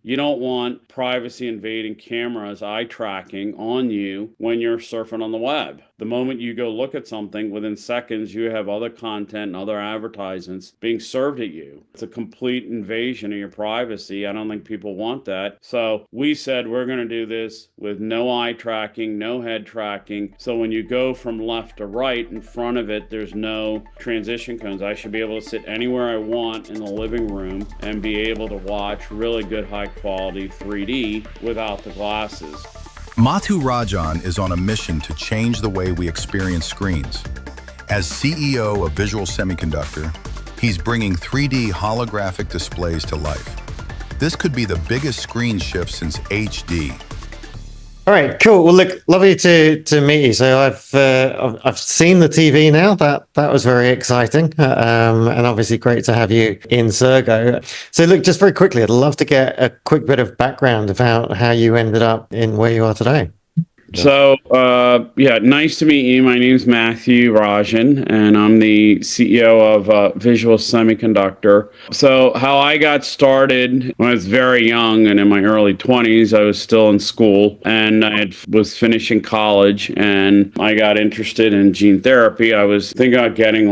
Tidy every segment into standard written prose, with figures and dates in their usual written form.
You don't want privacy invading cameras, eye tracking on you when you're surfing on the web. The moment you go look at something, within seconds, you have other content and other advertisements being served at you. It's a complete invasion of your privacy. I don't think people want that. So we said we're going to do this with no eye tracking, no head tracking. So when you go from left to right, in front of it, there's no transition cones. I should be able to sit anywhere I want in the living room and be able to watch really good high quality 3D without the glasses. Mathu Rajan is on a mission to change the way we experience screens. As CEO of Visual Semiconductor, he's bringing 3D holographic displays to life. This could be the biggest screen shift since HD. All right, cool. Well, look, lovely to meet you. So I've seen the TV now. That was very exciting, and obviously great to have you in Sergo. So look, just very quickly, I'd love to get a quick bit of background about how you ended up in where you are today. So, nice to meet you. My name is Mathu Rajan, and I'm the CEO of Visual Semiconductor. So, how I got started when I was very young and in my early 20s, I was still in school and I was finishing college and I got interested in gene therapy. I was thinking about getting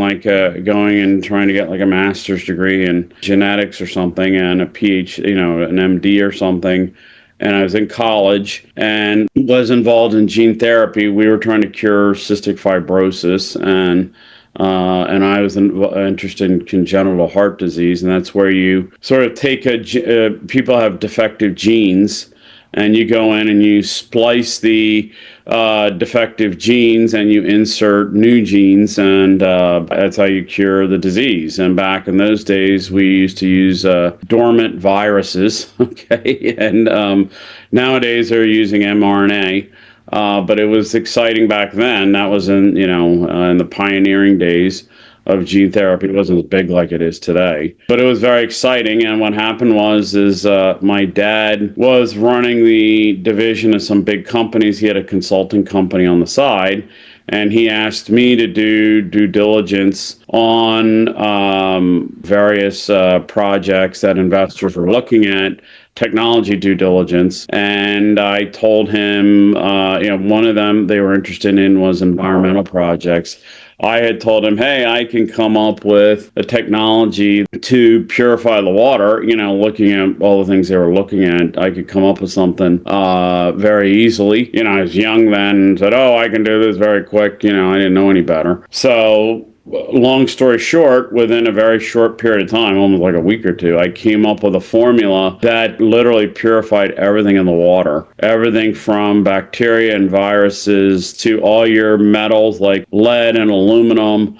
going and trying to get like a master's degree in genetics or something and a PhD, an MD or something. And I was in college and was involved in gene therapy. We were trying to cure cystic fibrosis, and I was interested in congenital heart disease, and that's where you sort of take people have defective genes, and you go in and you splice the defective genes and you insert new genes, and that's how you cure the disease. And back in those days, we used to use dormant viruses, okay? And nowadays they're using mRNA. But it was exciting back then. That was in in the pioneering days of gene therapy. It wasn't as big like it is today, but it was very exciting. And what happened was my dad was running the division of some big companies. He had a consulting company on the side, and he asked me to do due diligence on various projects that investors were looking at, technology due diligence. And I told him, one of them they were interested in was environmental projects. I had told him, hey, I can come up with a technology to purify the water, looking at all the things they were looking at. I could come up with something very easily. I was young then and said, oh, I can do this very quick. I didn't know any better. So long story short, within a very short period of time, almost like a week or two, I came up with a formula that literally purified everything in the water. Everything from bacteria and viruses to all your metals like lead and aluminum.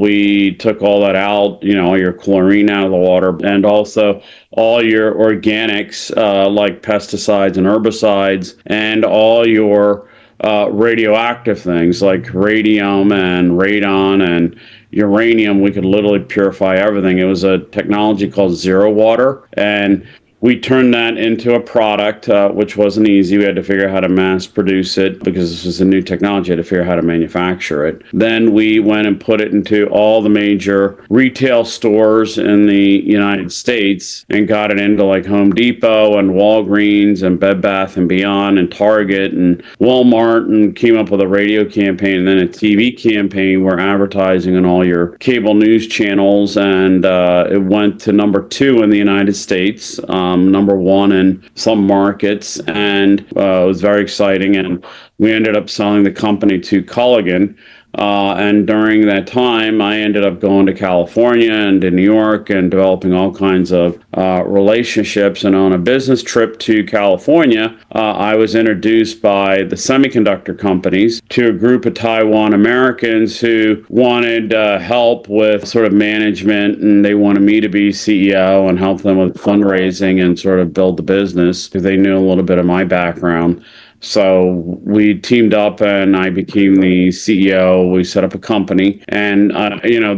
We took all that out, all your chlorine out of the water, and also all your organics like pesticides and herbicides, and all your radioactive things like radium and radon and uranium. We could literally purify everything. It was a technology called zero water, and we turned that into a product, which wasn't easy. We had to figure out how to mass produce it because this was a new technology. I had to figure out how to manufacture it. Then we went and put it into all the major retail stores in the United States and got it into like Home Depot and Walgreens and Bed Bath and Beyond and Target and Walmart, and came up with a radio campaign and then a TV campaign. We're advertising on all your cable news channels, and it went to number 2 in the United States. Number 1 in some markets, and it was very exciting. And we ended up selling the company to Culligan. And during that time, I ended up going to California and to New York and developing all kinds of relationships. And on a business trip to California, I was introduced by the semiconductor companies to a group of Taiwan Americans who wanted help with sort of management, and they wanted me to be CEO and help them with fundraising and sort of build the business because they knew a little bit of my background. So we teamed up and I became the CEO. We set up a company, and,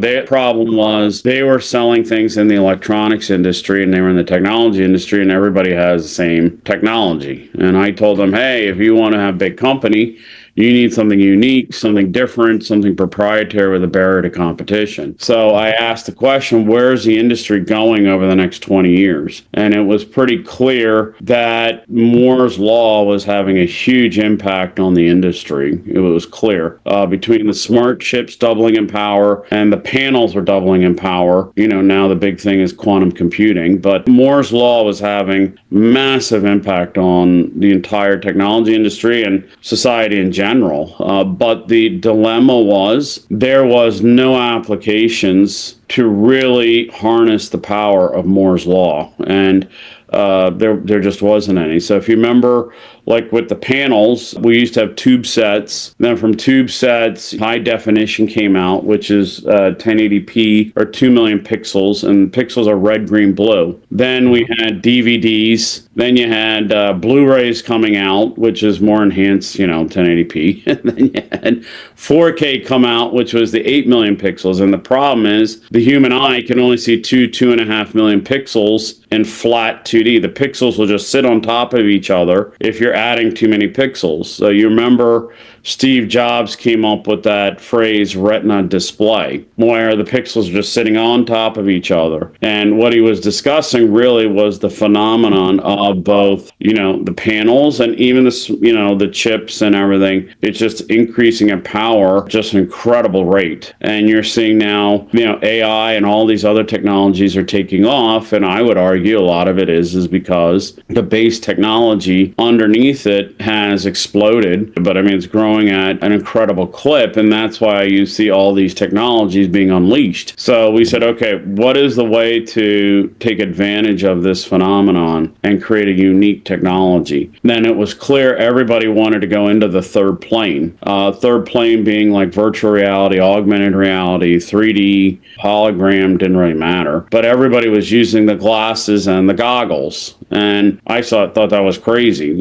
their problem was they were selling things in the electronics industry and they were in the technology industry, and everybody has the same technology. And I told them, hey, if you want to have a big company, You need something unique, something different, something proprietary with a barrier to competition. So I asked the question, where is the industry going over the next 20 years? And it was pretty clear that Moore's Law was having a huge impact on the industry. It was clear between the smart chips doubling in power and the panels were doubling in power. Now the big thing is quantum computing, but Moore's Law was having massive impact on the entire technology industry and society in general. But the dilemma was there was no applications to really harness the power of Moore's Law. And there just wasn't any. So if you remember, like with the panels, we used to have tube sets. Then from tube sets, high definition came out, which is 1080p or 2 million pixels, and pixels are red, green, blue. Then we had DVDs. Then you had Blu-rays coming out, which is more enhanced, 1080p. And then you had 4K come out, which was the 8 million pixels. And the problem is the human eye can only see 2.5 million pixels in flat 2D. The pixels will just sit on top of each other if you're adding too many pixels. So you remember Steve Jobs came up with that phrase retina display, where the pixels are just sitting on top of each other. And what he was discussing really was the phenomenon of both, the panels and even the chips and everything. It's just increasing in power, just an incredible rate. And you're seeing now, AI and all these other technologies are taking off. And I would argue a lot of it is because the base technology underneath it has exploded. But I mean, it's growing at an incredible clip, and that's why you see all these technologies being unleashed. So we said, okay, what is the way to take advantage of this phenomenon and create a unique technology? Then it was clear everybody wanted to go into the third plane. Third plane being like virtual reality, augmented reality, 3D, hologram, didn't really matter. But everybody was using the glasses and the goggles. And I thought that was crazy,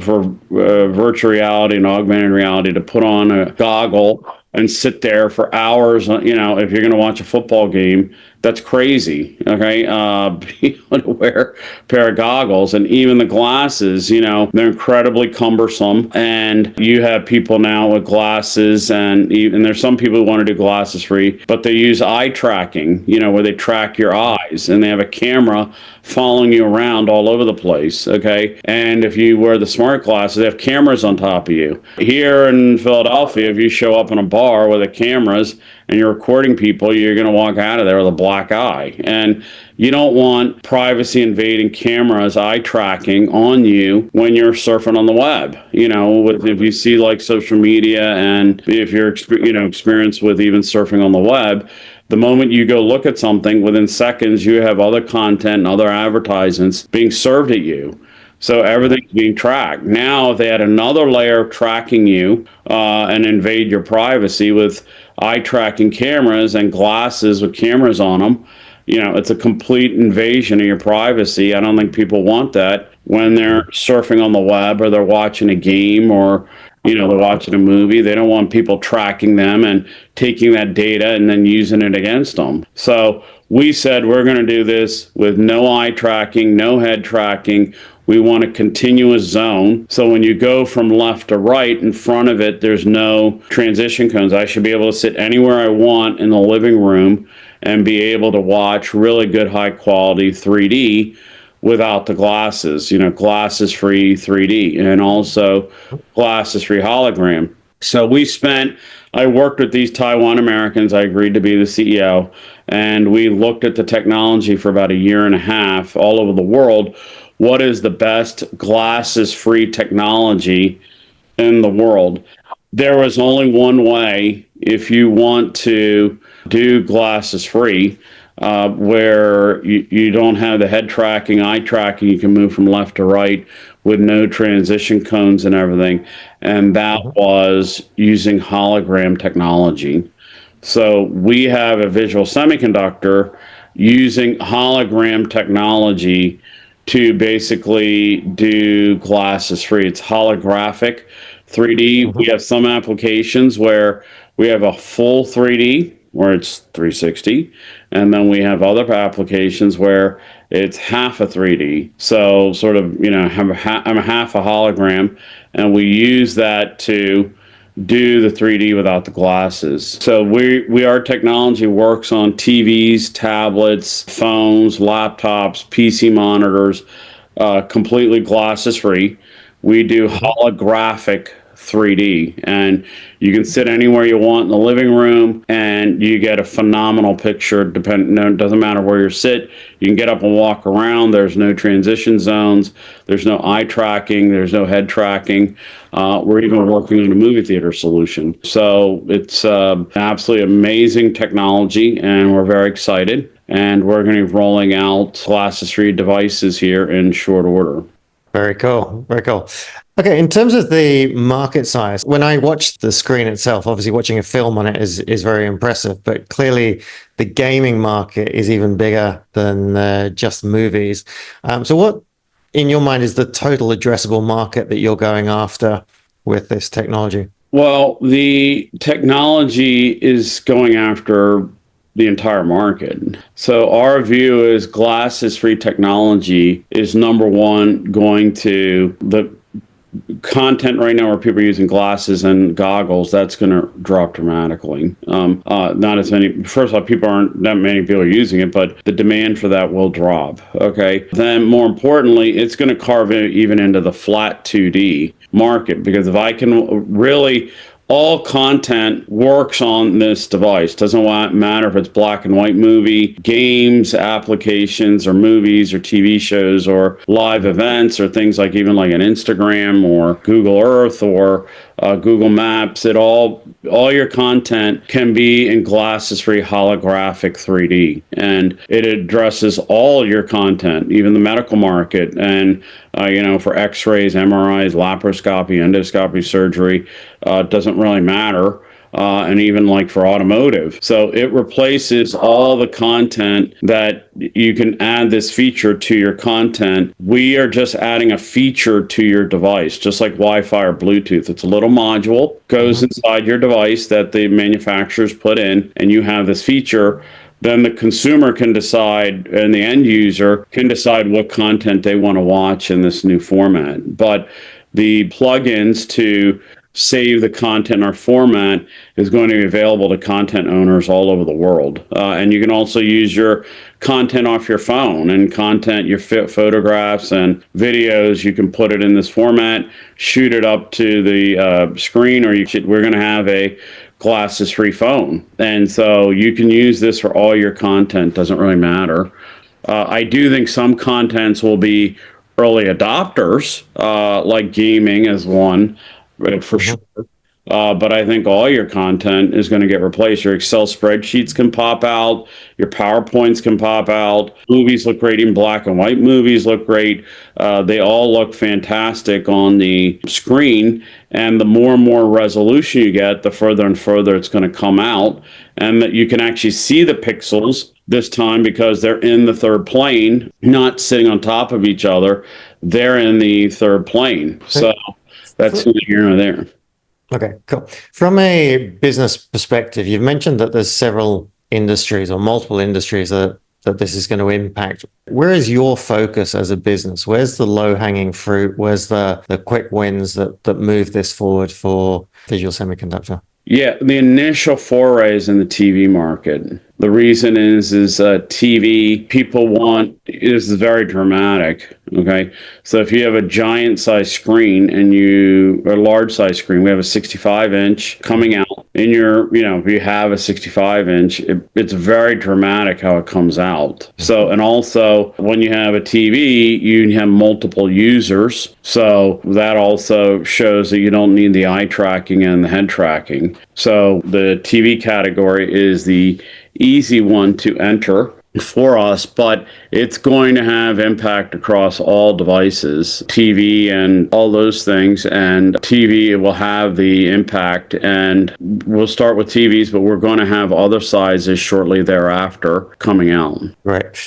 for virtual reality and augmented reality to put on a goggle and sit there for hours, if you're going to watch a football game, that's crazy. Okay. Being able to wear a pair of goggles and even the glasses, they're incredibly cumbersome. And you have people now with glasses and there's some people who want to do glasses free, but they use eye tracking, where they track your eyes and they have a camera following you around all over the place. Okay. And if you wear the smart glasses, they have cameras on top of you. Here in Philadelphia, if you show up in a bar with the cameras and you're recording people, you're going to walk out of there with a black eye. And you don't want privacy invading cameras, eye tracking on you when you're surfing on the web. If you see like social media and if you're experienced with even surfing on the web, the moment you go look at something, within seconds, you have other content and other advertisements being served at you. So everything's being tracked. Now, if they add another layer of tracking you and invade your privacy with eye tracking cameras and glasses with cameras on them, it's a complete invasion of your privacy. I don't think people want that when they're surfing on the web or they're watching a game or they're watching a movie. They don't want people tracking them and taking that data and then using it against them. So we said we're going to do this with no eye tracking, no head tracking. We want a continuous zone. So when you go from left to right, in front of it, there's no transition cones. I should be able to sit anywhere I want in the living room and be able to watch really good high quality 3D without the glasses, glasses free 3D and also glasses free hologram. So I worked with these Taiwan Americans. I agreed to be the CEO, and we looked at the technology for about a year and a half all over the world. What is the best glasses free technology in the world? There was only one way if you want to do glasses free, where you don't have the head tracking, eye tracking, you can move from left to right with no transition cones and everything. And that was using hologram technology. So we have a Visual Semiconductor using hologram technology to basically do glasses free. It's holographic 3D. We have some applications where we have a full 3D where it's 360, and then we have other applications where it's half a 3D. So sort of, I'm a half a hologram, and we use that to do the 3D without the glasses. So our technology works on TVs, tablets, phones, laptops, PC monitors, completely glasses free. We do holographic 3D, and you can sit anywhere you want in the living room, and you get a phenomenal picture. No, it doesn't matter where you sit. You can get up and walk around. There's no transition zones. There's no eye tracking. There's no head tracking. We're even working on a movie theater solution. So it's absolutely amazing technology, and we're very excited. And we're going to be rolling out glasses-free devices here in short order. Very cool. Very cool. Okay, in terms of the market size, when I watched the screen itself, obviously watching a film on it is very impressive, but clearly the gaming market is even bigger than just movies. So what, in your mind, is the total addressable market that you're going after with this technology? Well, the technology is going after the entire market. So our view is glasses-free technology is number one going to the content right now where people are using glasses and goggles. That's going to drop dramatically. Not as many. First of all, people aren't that many people are using it, but the demand for that will drop. Okay. Then, more importantly, it's going to carve even into the flat 2D market, because if I can really, all content works on this device. Doesn't matter if it's black and white movie, games, applications, or movies, or TV shows, or live events, or things like even like an Instagram or Google Earth or Google Maps. All your content can be in glasses-free holographic 3D, and it addresses all your content, even the medical market, and for X-rays, MRIs, laparoscopy, endoscopy, surgery. Doesn't really matter. And even like for automotive. So it replaces all the content that you can add this feature to your content. We are just adding a feature to your device, just like Wi-Fi or Bluetooth. It's a little module, goes inside your device that the manufacturers put in, and you have this feature. Then the consumer can decide, and the end user can decide what content they want to watch in this new format. But the plugins to save the content or format is going to be available to content owners all over the world. And you can also use your content off your phone, and your photographs and videos. You can put it in this format, shoot it up to the screen, or we're going to have a glasses-free phone. And so you can use this for all your content. Doesn't really matter. I do think some contents will be early adopters, like gaming is one, for sure. But I think all your content is going to get replaced. Your Excel spreadsheets can pop out. Your PowerPoints can pop out. Movies look great. Even black and white movies look great. They all look fantastic on the screen. And the more and more resolution you get, the further and further it's going to come out. And that you can actually see the pixels this time because they're in the third plane, not sitting on top of each other. They're in the third plane. So that's here and there. Okay, cool. From a business perspective, you've mentioned that there's several industries or multiple industries that this is going to impact. Where is your focus as a business? Where's the low-hanging fruit? Where's the quick wins that move this forward for Visual Semiconductor? Yeah, the initial forays in the TV market. The reason is TV, people want, this is very dramatic, okay? So if you have a giant size screen or a large size screen, we have a 65-inch coming out in if you have a 65-inch, it's very dramatic how it comes out. So, and also when you have a TV, you have multiple users. So that also shows that you don't need the eye tracking and the head tracking. So the TV category is the easy one to enter for us, but it's going to have impact across all devices, TV and all those things. And TV will have the impact, and we'll start with TVs, but we're going to have other sizes shortly thereafter coming out. Right.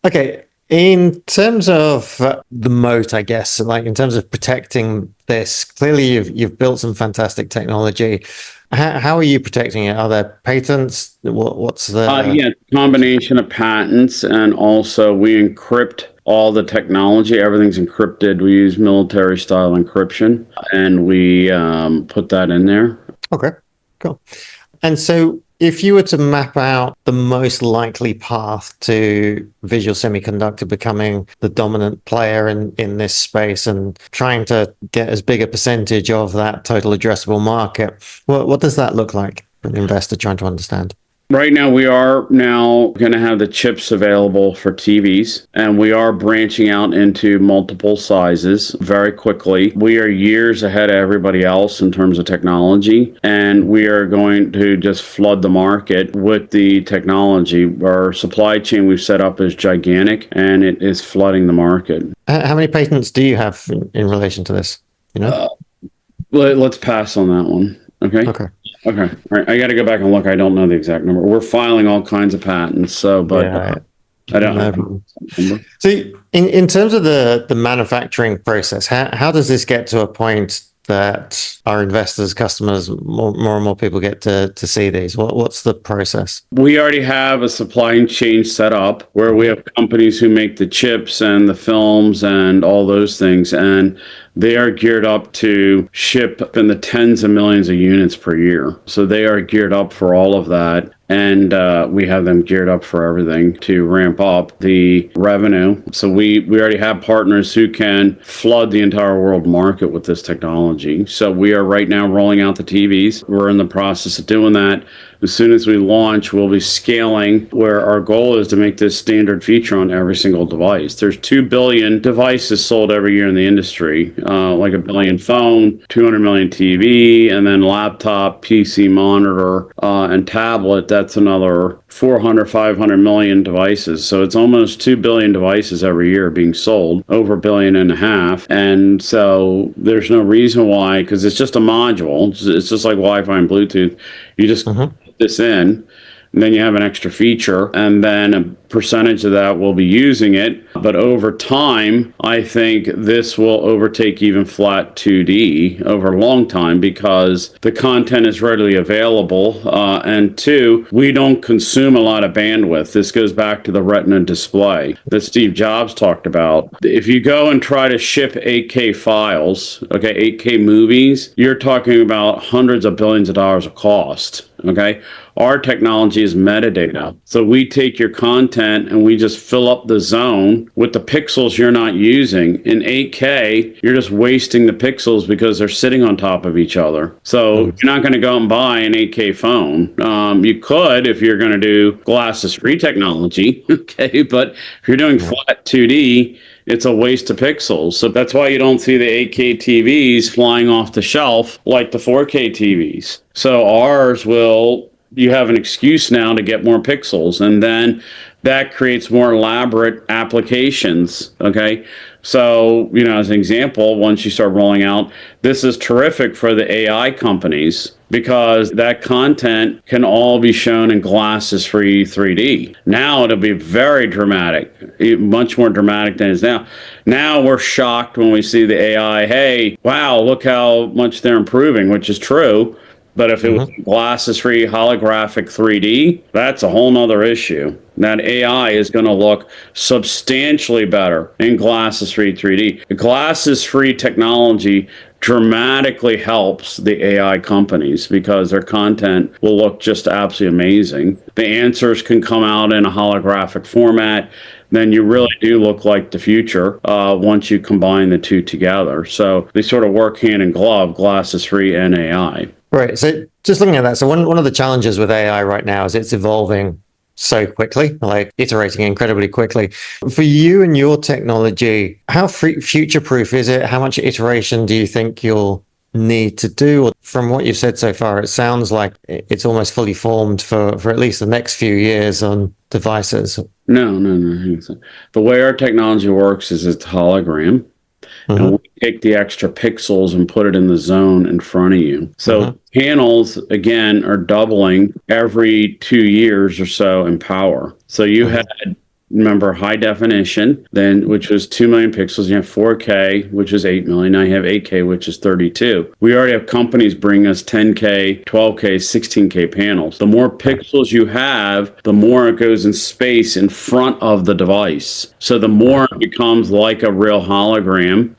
Okay. In terms of the moat, I guess, like in terms of protecting this, clearly you've built some fantastic technology. How are you protecting it? Are there patents? What's the... Combination of patents, and also we encrypt all the technology. Everything's encrypted. We use military style encryption, and we put that in there. Okay, cool. And so if you were to map out the most likely path to Visual Semiconductor becoming the dominant player in this space and trying to get as big a percentage of that total addressable market, what does that look like for an investor trying to understand? Right now, we are now going to have the chips available for TVs, and we are branching out into multiple sizes very quickly. We are years ahead of everybody else in terms of technology, and we are going to just flood the market with the technology. Our supply chain we've set up is gigantic, and it is flooding the market. How many patents do you have in relation to this? You know? Let's pass on that one. Okay. Okay. Okay. All right. I got to go back and look. I don't know the exact number. We're filing all kinds of patents. So, but Yeah. I don't No know. problem. So in terms of the manufacturing process, how does this get to a point that our investors, customers, more and more people get to see these? What's the process? We already have a supply chain set up where we have companies who make the chips and the films and all those things. And they are geared up to ship in the tens of millions of units per year. So they are geared up for all of that. And we have them geared up for everything to ramp up the revenue. So we already have partners who can flood the entire world market with this technology. So we are right now rolling out the TVs. We're in the process of doing that. As soon as we launch, we'll be scaling where our goal is to make this standard feature on every single device. There's 2 billion devices sold every year in the industry, like a billion phone, 200 million TV, and then laptop, PC, monitor, and tablet. That's another 400, 500 million devices. So it's almost 2 billion devices every year being sold, over a billion and a half. And so there's no reason why, because it's just a module. It's just like Wi-Fi and Bluetooth. You just put this in, and then you have an extra feature, and then a percentage of that will be using it. But over time, I think this will overtake even flat 2D over a long time because the content is readily available. And two, we don't consume a lot of bandwidth. This goes back to the Retina display that Steve Jobs talked about. If you go and try to ship 8K files, okay, 8K movies, you're talking about hundreds of billions of dollars of cost. Okay. Our technology is metadata. So we take your content and we just fill up the zone with the pixels you're not using. In 8K, you're just wasting the pixels because they're sitting on top of each other. So you're not going to go out and buy an 8K phone. You could if you're going to do glasses-free technology. Okay. But if you're doing flat 2D, it's a waste of pixels. So that's why you don't see the 8K TVs flying off the shelf like the 4K TVs. So ours will, you have an excuse now to get more pixels, and then that creates more elaborate applications. Okay. So, as an example, once you start rolling out, this is terrific for the AI companies because that content can all be shown in glasses-free 3D. Now it'll be very dramatic, much more dramatic than it is now. Now we're shocked when we see the AI, hey, wow, look how much they're improving, which is true. But if it was glasses-free holographic 3D, that's a whole nother issue. That AI is going to look substantially better in glasses-free 3D. The glasses-free technology dramatically helps the AI companies because their content will look just absolutely amazing. The answers can come out in a holographic format. Then you really do look like the future once you combine the two together. So they sort of work hand in glove, glasses-free and AI. Right. So just looking at that, so one of the challenges with AI right now is it's evolving so quickly, like iterating incredibly quickly. For you and your technology, how future-proof is it? How much iteration do you think you'll need to do? From what you've said so far, it sounds like it's almost fully formed for at least the next few years on devices. No. The way our technology works is it's hologram. And we take the extra pixels and put it in the zone in front of you. So panels, again, are doubling every 2 years or so in power. So you had remember, high definition, then which was 2 million pixels. You have 4K, which is 8 million. Now you have 8K, which is 32. We already have companies bring us 10K, 12K, 16K panels. The more pixels you have, the more it goes in space in front of the device. So the more it becomes like a real hologram,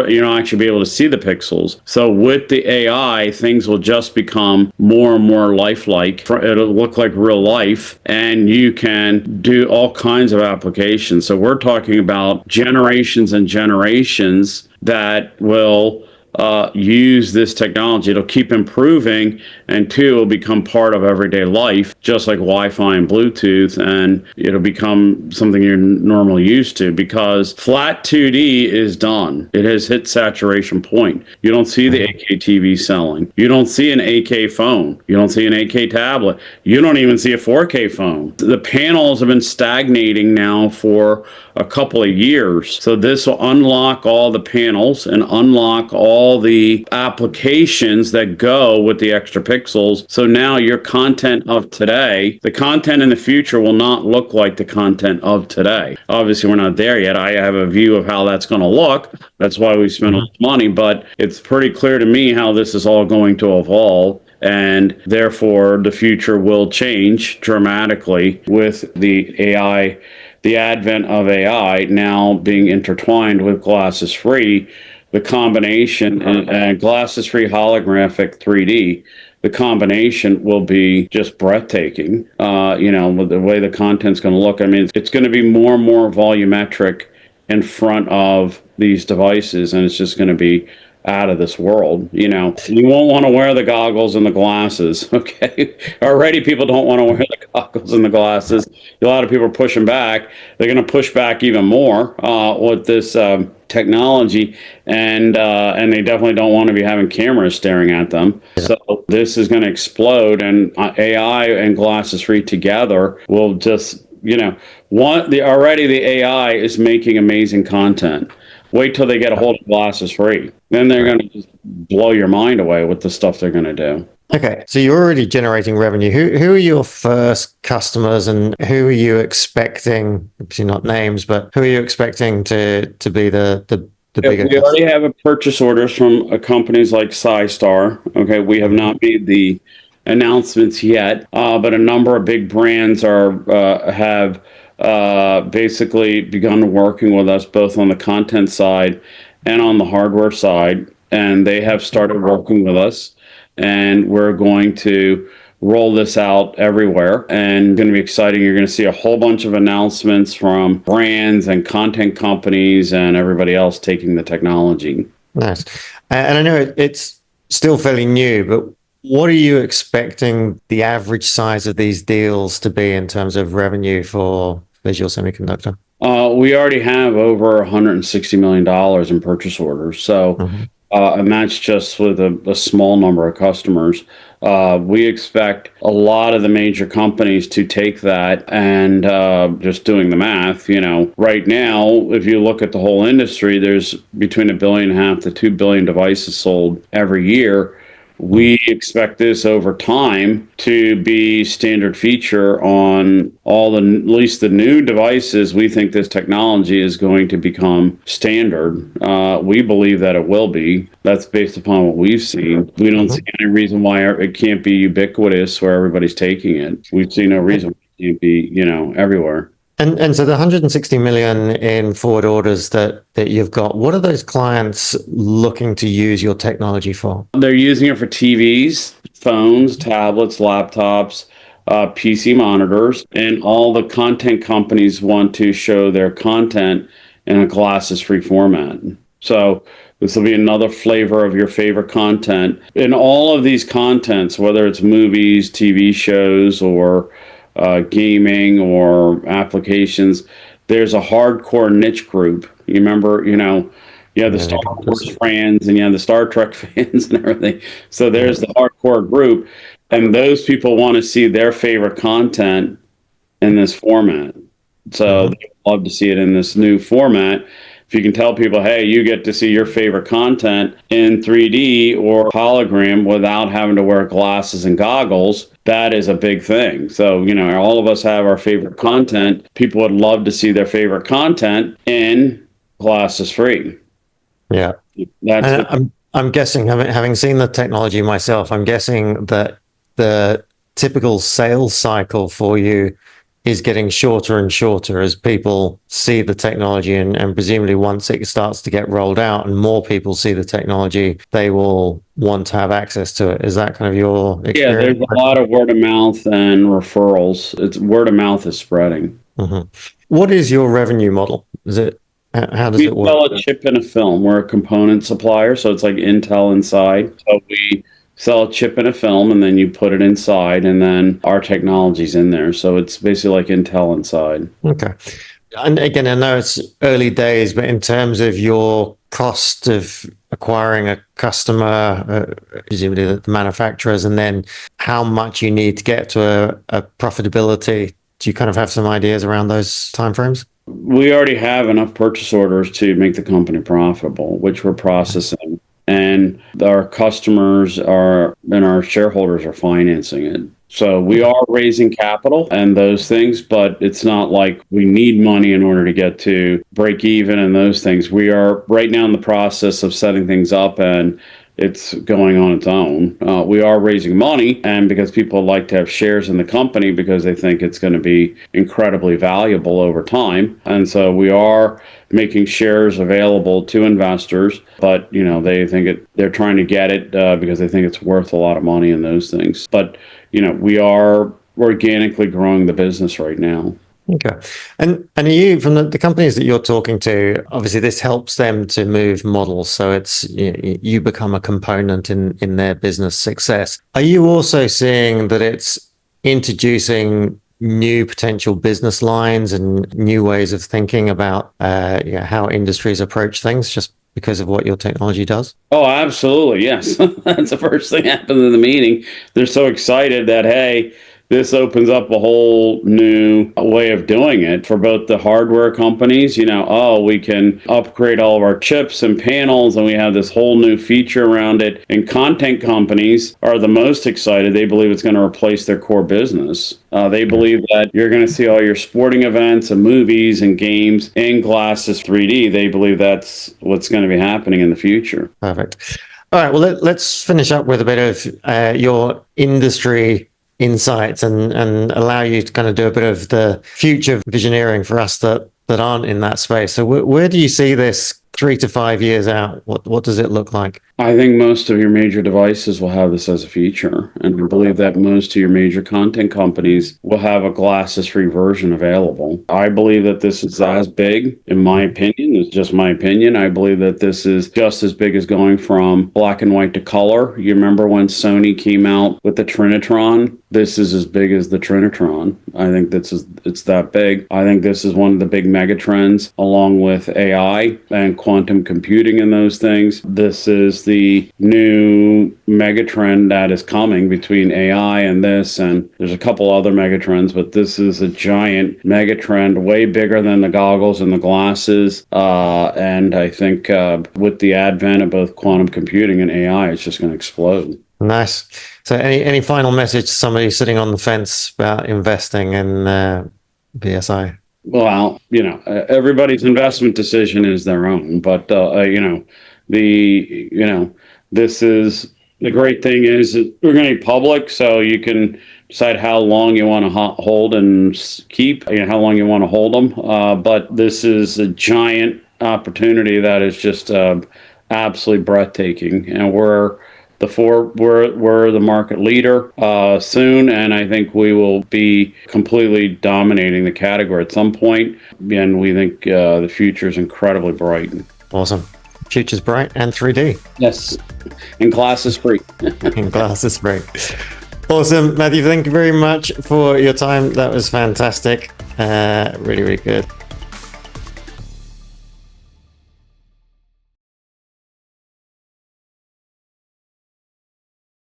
you don't actually be able to see the pixels. So with the AI, things will just become more and more lifelike. It'll look like real life, and you can do all kinds of applications. So we're talking about generations and generations that will use this technology. It'll keep improving, and two, it'll become part of everyday life, just like Wi-Fi and Bluetooth, and it'll become something you're normally used to, because flat 2D is done. It has hit saturation point. You don't see the 8K TV selling. You don't see an 8K phone. You don't see an 8K tablet. You don't even see a 4K phone. The panels have been stagnating now for a couple of years. So this will unlock all the panels and unlock all the applications that go with the extra pixels. So now your content of today, the content in the future will not look like the content of today. Obviously, we're not there yet. I have a view of how that's going to look. That's why we spend all this money, but it's pretty clear to me how this is all going to evolve. And therefore, the future will change dramatically with the AI, the advent of AI now being intertwined with glasses free. The combination and glasses free holographic 3D, the combination will be just breathtaking. With the way the content's going to look. I mean, it's going to be more and more volumetric in front of these devices, and it's just going to be out of this world. You won't want to wear the goggles and the glasses. Okay. Already people don't want to wear the goggles and the glasses. A lot of people are pushing back. They're going to push back even more with this technology, and they definitely don't want to be having cameras staring at them. So this is going to explode, and AI and glasses free together will just, already the AI is making amazing content. Wait till they get a hold of glasses free. Then they're going to just blow your mind away with the stuff they're going to do. Okay, so you're already generating revenue. Who are your first customers, and who are you expecting? Obviously not names, but who are you expecting to be the bigger We already have a purchase orders from companies like SciStar. Okay, we have not made the announcements yet, but a number of big brands have basically begun working with us both on the content side and on the hardware side, and they have started working with us, and we're going to roll this out everywhere, and going to be exciting. You're going to see a whole bunch of announcements from brands and content companies and everybody else taking the technology. Nice. And I know it's still fairly new, but what are you expecting the average size of these deals to be in terms of revenue for Visual Semiconductor? We already have over $160 million in purchase orders. So, and that's just with a small number of customers. We expect a lot of the major companies to take that, and just doing the math, right now, if you look at the whole industry, there's between 1.5 billion to 2 billion devices sold every year. We expect this over time to be standard feature on at least the new devices. We think this technology is going to become standard. We believe that it will be. That's based upon what we've seen. We don't see any reason why it can't be ubiquitous where everybody's taking it. We see no reason why it can't be, everywhere. And so the 160 million in forward orders that you've got, what are those clients looking to use your technology for? They're using it for TVs, phones, tablets, laptops, PC monitors, and all the content companies want to show their content in a glasses-free format. So this will be another flavor of your favorite content. In all of these contents, whether it's movies, TV shows, or gaming or applications, there's a hardcore niche group. You remember, you have the Star Wars fans, and you have the Star Trek fans and everything. So there's the hardcore group, and those people want to see their favorite content in this format. So they love to see it in this new format. if you can tell people, hey, you get to see your favorite content in 3D or hologram without having to wear glasses and goggles, that is a big thing. So, all of us have our favorite content. People would love to see their favorite content in glasses free. Yeah. That's I'm guessing, having seen the technology myself, I'm guessing that the typical sales cycle for you is getting shorter and shorter as people see the technology, and presumably once it starts to get rolled out and more people see the technology, they will want to have access to it. Is that kind of your experience? Yeah, there's a lot of word of mouth and referrals. It's word of mouth is spreading. Mm-hmm. What is your revenue model? Is it how does we it work? sell a chip and a film. We're a component supplier, so it's like Intel inside. So we sell a chip and a film, and then you put it inside, and then our technology's in there. So it's basically like Intel inside. Okay. And again, I know it's early days, but in terms of your cost of acquiring a customer, presumably the manufacturers, and then how much you need to get to a profitability, do you kind of have some ideas around those timeframes? We already have enough purchase orders to make the company profitable, which we're processing. And our customers and our shareholders are financing it. So we are raising capital and those things, but it's not like we need money in order to get to break even and those things. We are right now in the process of setting things up, and it's going on its own. We are raising money, and because people like to have shares in the company because they think it's going to be incredibly valuable over time. And so we are making shares available to investors, but they think they're trying to get it because they think it's worth a lot of money and those things. But we are organically growing the business right now. Okay. And are you, from the companies that you're talking to, obviously this helps them to move models. So it's you become a component in their business success. Are you also seeing that it's introducing new potential business lines and new ways of thinking about how industries approach things just because of what your technology does? Oh, absolutely. Yes. That's the first thing happened in the meeting. They're so excited that, hey, this opens up a whole new way of doing it for both the hardware companies. We can upgrade all of our chips and panels, and we have this whole new feature around it. And content companies are the most excited. They believe it's going to replace their core business. They believe that you're going to see all your sporting events and movies and games in glasses 3D. They believe that's what's going to be happening in the future. Perfect. All right. Well, let's finish up with a bit of your industry insights and allow you to kind of do a bit of the future visioneering for us that aren't in that space. So where do you see this 3 to 5 years out? What does it look like? I think most of your major devices will have this as a feature, and I believe that most of your major content companies will have a glasses-free version available. I believe that this is as big, in my opinion. It's just my opinion. I believe that this is just as big as going from black and white to color. You remember when Sony came out with the Trinitron? This is as big as the Trinitron. I think it's that big. I think this is one of the big mega trends, along with AI and quantum computing and those things. This is the new megatrend that is coming between AI and this, and there's a couple other megatrends, but this is a giant megatrend, way bigger than the goggles and the glasses. And I think with the advent of both quantum computing and AI, it's just going to explode. Nice. So any final message to somebody sitting on the fence about investing in VSI? Well, everybody's investment decision is their own, but this is the great thing is we're going to be public, so you can decide how long you want to hold and keep, how long you want to hold them. But this is a giant opportunity that is just absolutely breathtaking, and we're the market leader soon, and I think we will be completely dominating the category at some point. And we think the future is incredibly bright. Awesome. Future's bright and 3D. Yes, and glasses free. And glasses free. Awesome, Matthew. Thank you very much for your time. That was fantastic. Really, really good.